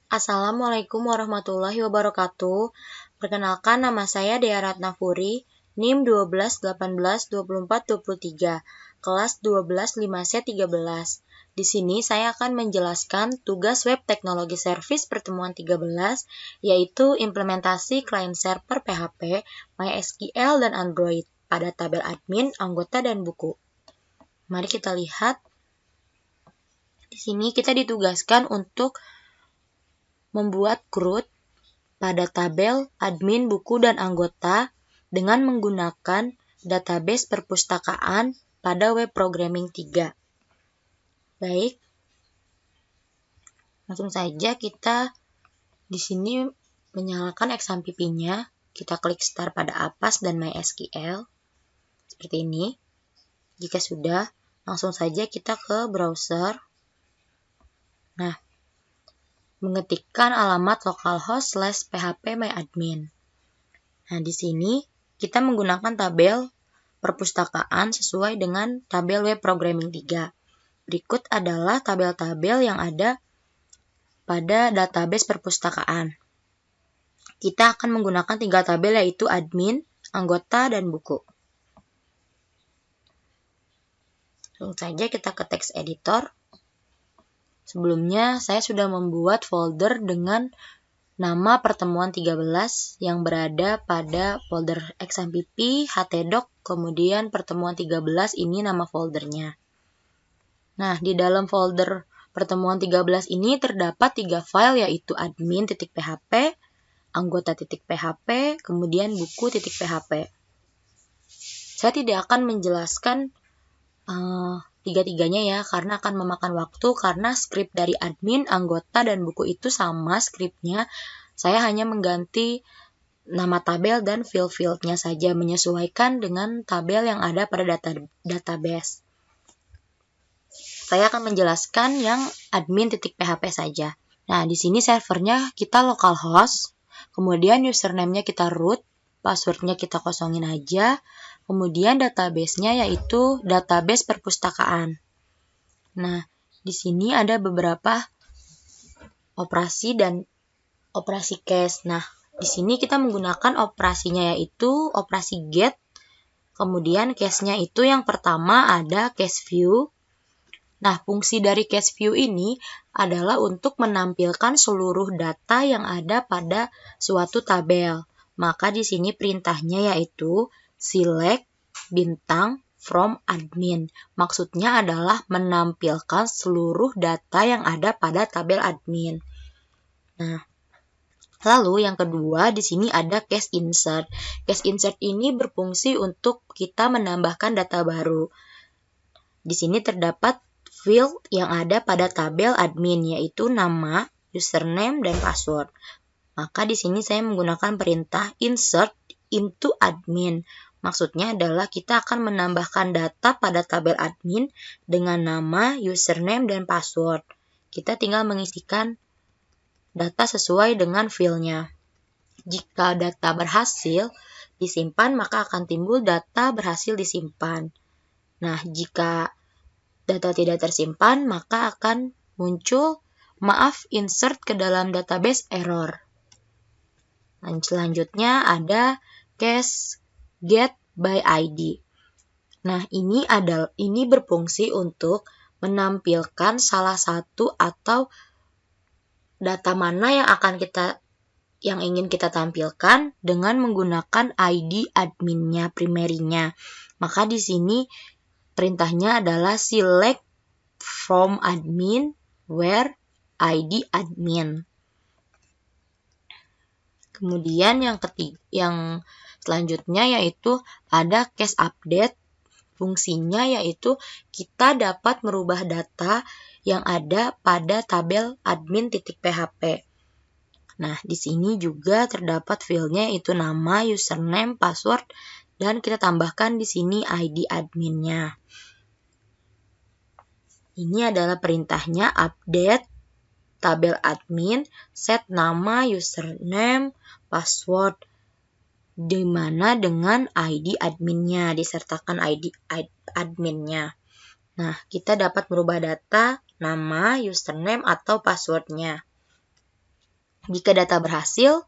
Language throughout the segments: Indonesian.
Assalamualaikum warahmatullahi wabarakatuh. Perkenalkan, nama saya Dea Ratnafuri, NIM 12182423, kelas 12 5C13. Di sini saya akan menjelaskan tugas web teknologi service pertemuan 13, yaitu implementasi client server PHP, MySQL, dan Android pada tabel admin, anggota, dan buku. Mari kita lihat. Di sini kita ditugaskan untuk membuat CRUD pada tabel admin, buku, dan anggota dengan menggunakan database perpustakaan pada web programming 3. Baik, langsung saja kita di sini menyalakan XAMPP-nya. Kita klik start pada Avast dan MySQL seperti ini. Jika sudah, langsung saja kita ke browser. Nah, mengetikkan alamat localhost/phpMyAdmin. Nah, di sini kita menggunakan tabel perpustakaan sesuai dengan tabel web programming 3. Berikut adalah tabel-tabel yang ada pada database perpustakaan. Kita akan menggunakan 3 tabel, yaitu admin, anggota, dan buku. Langsung saja kita ke text editor. Sebelumnya saya sudah membuat folder dengan nama pertemuan 13 yang berada pada folder XAMPP, htdoc, kemudian pertemuan 13 ini nama foldernya. Nah, di dalam folder pertemuan 13 ini terdapat 3 file, yaitu admin.php, anggota.php, kemudian buku.php. Saya tidak akan menjelaskan tiga-tiganya ya, karena akan memakan waktu, karena skrip dari admin, anggota, dan buku itu sama skripnya. Saya hanya mengganti nama tabel dan field-fieldnya saja, menyesuaikan dengan tabel yang ada pada database. Saya akan menjelaskan yang admin.php saja. Nah, di sini servernya kita localhost, kemudian username-nya kita root, password-nya kita kosongin aja, kemudian database-nya yaitu database perpustakaan. Nah, di sini ada beberapa operasi dan operasi case. Nah, di sini kita menggunakan operasinya yaitu operasi get, kemudian case-nya itu yang pertama ada case view. Nah, fungsi dari case view ini adalah untuk menampilkan seluruh data yang ada pada suatu tabel. Maka di sini perintahnya yaitu select bintang from admin. Maksudnya adalah menampilkan seluruh data yang ada pada tabel admin. Nah, lalu yang kedua di sini ada case insert. Case insert ini berfungsi untuk kita menambahkan data baru. Di sini terdapat field yang ada pada tabel admin, yaitu nama, username, dan password. Maka di sini saya menggunakan perintah insert into admin. Maksudnya adalah kita akan menambahkan data pada tabel admin dengan nama, username, dan password. Kita tinggal mengisikan data sesuai dengan fieldnya. Jika data berhasil disimpan, maka akan timbul data berhasil disimpan. Nah, jika data tidak tersimpan, maka akan muncul maaf insert ke dalam database error. Dan selanjutnya ada case get by ID. Nah, ini berfungsi untuk menampilkan salah satu atau data mana yang ingin kita tampilkan dengan menggunakan ID adminnya, primary-nya. Maka di sini perintahnya adalah select from admin where ID admin. Kemudian yang selanjutnya yaitu ada case update. Fungsinya yaitu kita dapat merubah data yang ada pada tabel admin.php. Nah, di sini juga terdapat fieldnya yaitu nama, username, password, dan kita tambahkan di sini ID adminnya. Ini adalah perintahnya update tabel admin, set nama, username, password, di mana dengan ID adminnya, disertakan ID adminnya. Nah, kita dapat merubah data, nama, username, atau passwordnya. Jika data berhasil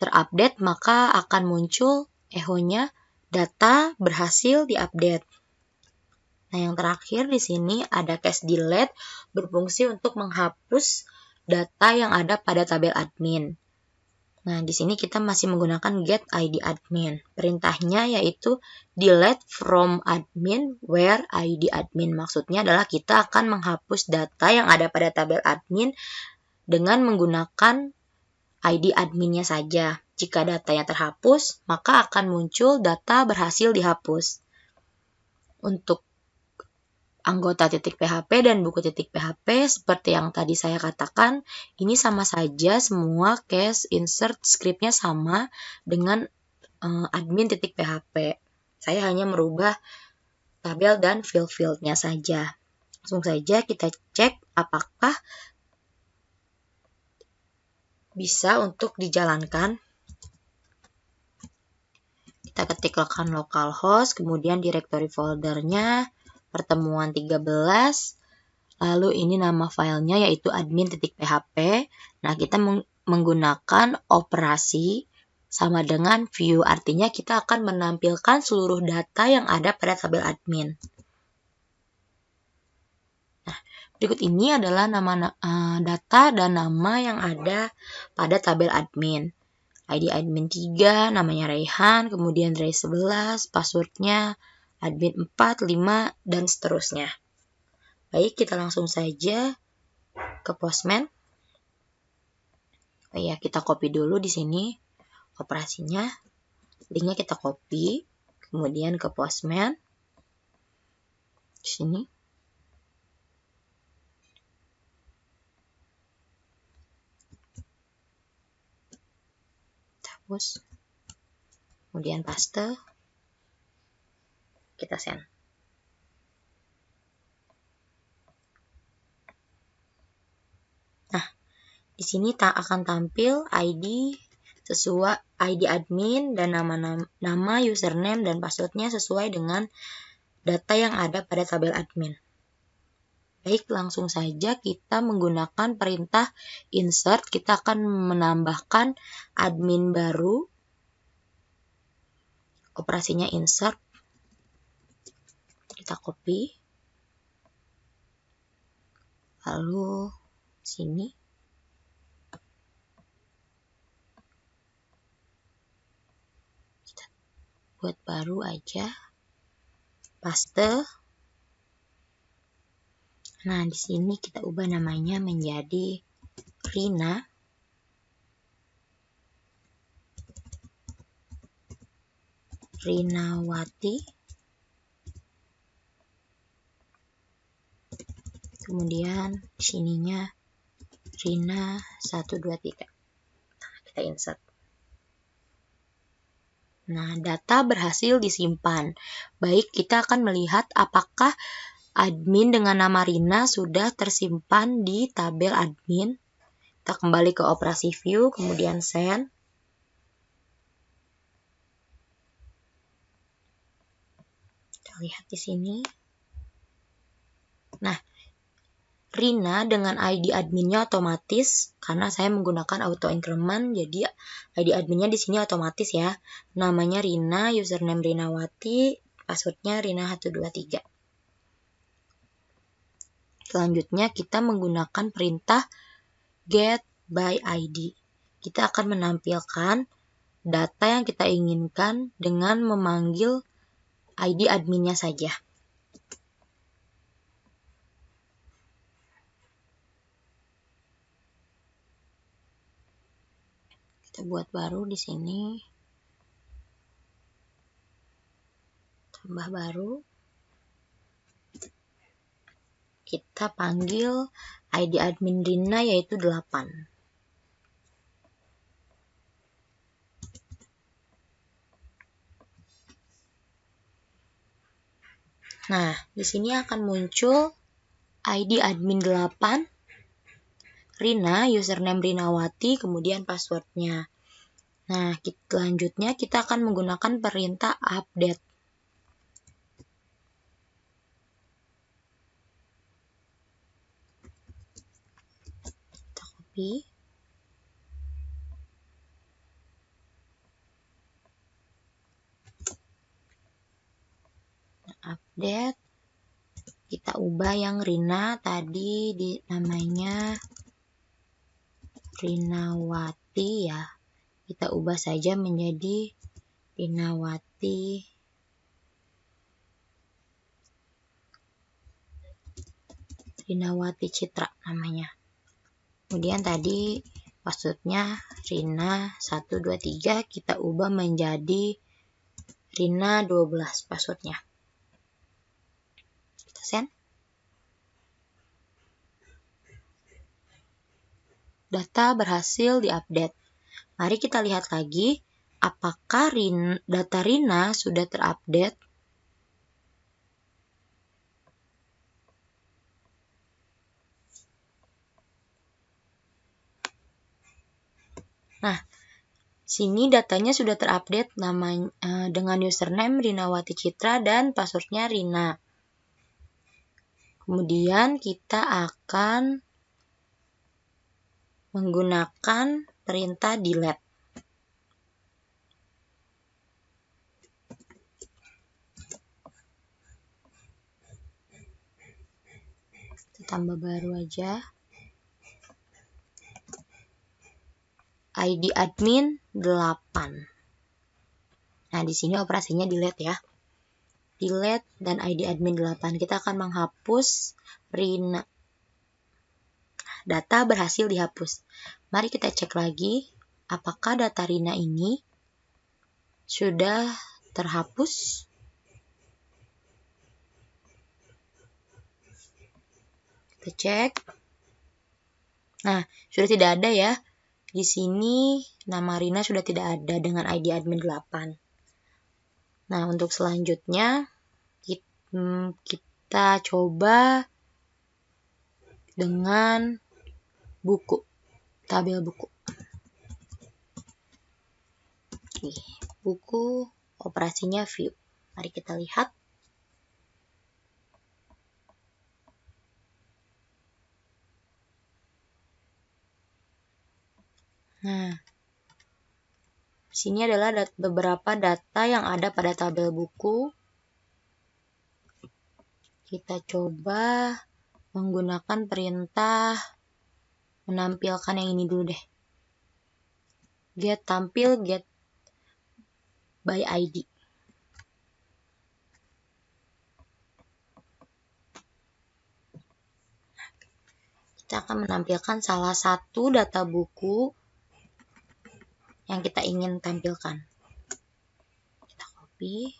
terupdate, maka akan muncul echo-nya data berhasil diupdate. Nah, yang terakhir di sini ada cache delete berfungsi untuk menghapus data yang ada pada tabel admin. Nah, di sini kita masih menggunakan get id admin. Perintahnya yaitu delete from admin where id admin. Maksudnya adalah kita akan menghapus data yang ada pada tabel admin dengan menggunakan id adminnya saja. Jika datanya terhapus, maka akan muncul data berhasil dihapus. Untuk anggota .php dan buku .php seperti yang tadi saya katakan, ini sama saja semua case insert scriptnya sama dengan admin .php. Saya hanya merubah tabel dan field-fieldnya saja. Langsung saja kita cek apakah bisa untuk dijalankan. Kita ketik localhost, kemudian directory foldernya, pertemuan 13, lalu ini nama filenya yaitu admin.php. Nah, kita menggunakan operasi sama dengan view, artinya kita akan menampilkan seluruh data yang ada pada tabel admin. Nah, berikut ini adalah nama data dan nama yang ada pada tabel admin. ID admin 3, namanya Raihan, kemudian Ray 11, passwordnya admin 4, 5, dan seterusnya. Baik, kita langsung saja ke Postman. Oh ya, kita copy dulu di sini operasinya. Linknya kita copy, kemudian ke Postman. Di sini. Hapus. Kemudian paste. Kita send. Nah, di sini akan tampil ID sesuai ID admin dan nama username dan passwordnya sesuai dengan data yang ada pada tabel admin. Baik, langsung saja kita menggunakan perintah insert. Kita akan menambahkan admin baru. Operasinya insert. Kita copy. Lalu sini. Kita buat baru aja. Paste. Nah, di sini kita ubah namanya menjadi Rina. Rinawati. Kemudian di sininya Rina 123. Nah, kita insert. Nah, data berhasil disimpan. Baik, kita akan melihat apakah admin dengan nama Rina sudah tersimpan di tabel admin. Kita kembali ke operasi view, kemudian send. Kita lihat di sini. Nah, Rina dengan ID adminnya otomatis karena saya menggunakan auto increment, jadi ID adminnya di sini otomatis ya. Namanya Rina, username Rinawati, passwordnya Rina123. Selanjutnya kita menggunakan perintah get by ID. Kita akan menampilkan data yang kita inginkan dengan memanggil ID adminnya saja. Kita buat baru di sini. Tambah baru. Kita panggil ID admin Rina yaitu 8. Nah, di sini akan muncul ID admin 8, Rina, username Rinawati, kemudian passwordnya. Nah, selanjutnya kita akan menggunakan perintah update. Kita copy. update. Kita ubah yang Rina tadi namanya Rinawati ya. Kita ubah saja menjadi Rinawati Citra namanya. Kemudian tadi passwordnya Rina 123, kita ubah menjadi Rina 12 passwordnya. Kita send. Data berhasil diupdate. Mari kita lihat lagi apakah data Rina sudah terupdate. Nah, sini datanya sudah terupdate namanya dengan username Rinawati Citra dan passwordnya Rina. Kemudian kita akan menggunakan perintah delete. Kita tambah baru aja. ID admin 8. Nah, di sini operasinya delete ya. Delete dan ID admin 8. Kita akan menghapus Rina. Data berhasil dihapus. Mari kita cek lagi apakah data Rina ini sudah terhapus. Kita cek. Nah, sudah tidak ada ya. Di sini nama Rina sudah tidak ada dengan ID admin 8. Nah, untuk selanjutnya kita coba dengan buku, tabel buku. Buku operasinya view. Mari kita lihat. Nah, sini adalah beberapa data yang ada pada tabel buku. Kita coba menggunakan perintah menampilkan yang ini dulu deh. Get tampil, get by ID. Kita akan menampilkan salah satu data buku yang kita ingin tampilkan. Kita copy.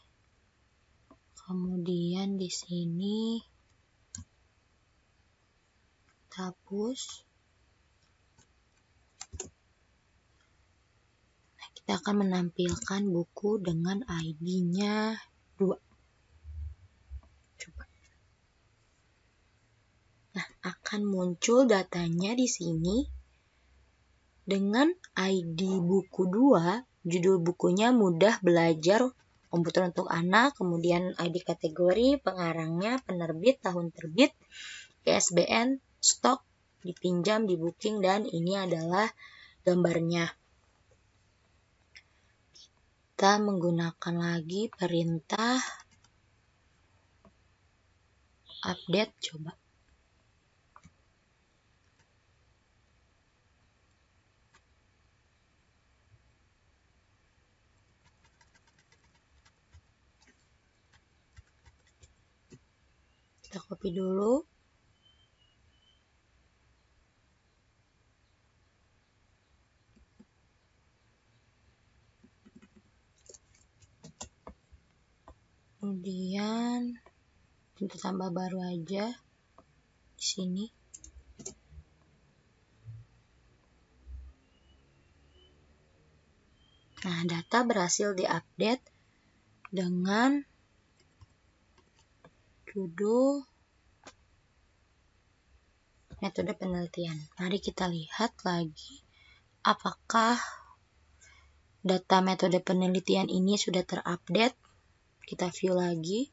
Kemudian di sini kita hapus. Nah, kita akan menampilkan buku dengan ID-nya 2. Coba. Nah, akan muncul datanya di sini dengan ID buku 2, judul bukunya Mudah Belajar Komputer untuk Anak, kemudian ID kategori, pengarangnya, penerbit, tahun terbit, ISBN, stok, dipinjam, di booking, dan ini adalah gambarnya. Kita menggunakan lagi perintah update, coba. Kita copy dulu. Kemudian kita tambah baru aja di sini. Nah, data berhasil diupdate dengan judul metode penelitian. Mari kita lihat lagi apakah data metode penelitian ini sudah terupdate. Kita view lagi.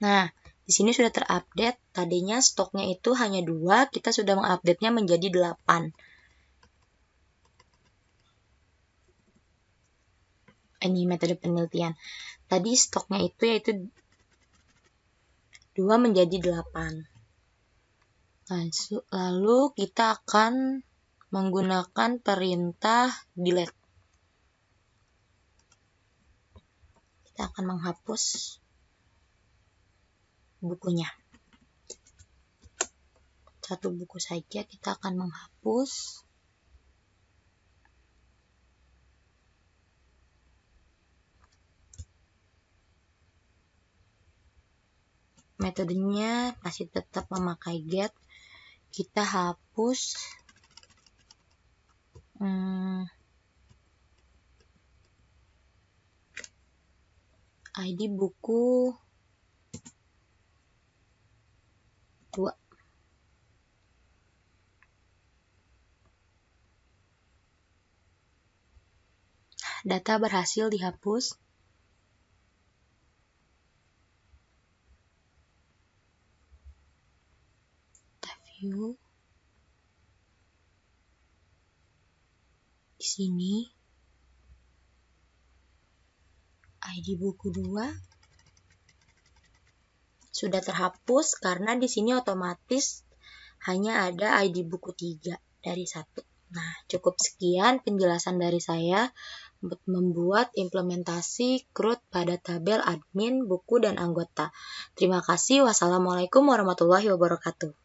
Nah, di sini sudah terupdate. Tadinya stoknya itu hanya 2, kita sudah mengupdate-nya menjadi 8. ini metode penelitian. Tadi stoknya itu yaitu 2 menjadi 8. Lalu kita akan menggunakan perintah delete. Kita akan menghapus bukunya. Satu buku saja kita akan menghapus. Metodenya masih tetap memakai get. Kita hapus ID buku 2. Data berhasil dihapus. Kita view. Di sini ID buku 2 sudah terhapus karena di sini otomatis hanya ada ID buku 3 dari 1. Nah, cukup sekian penjelasan dari saya untuk membuat implementasi CRUD pada tabel admin, buku, dan anggota. Terima kasih. Wassalamualaikum warahmatullahi wabarakatuh.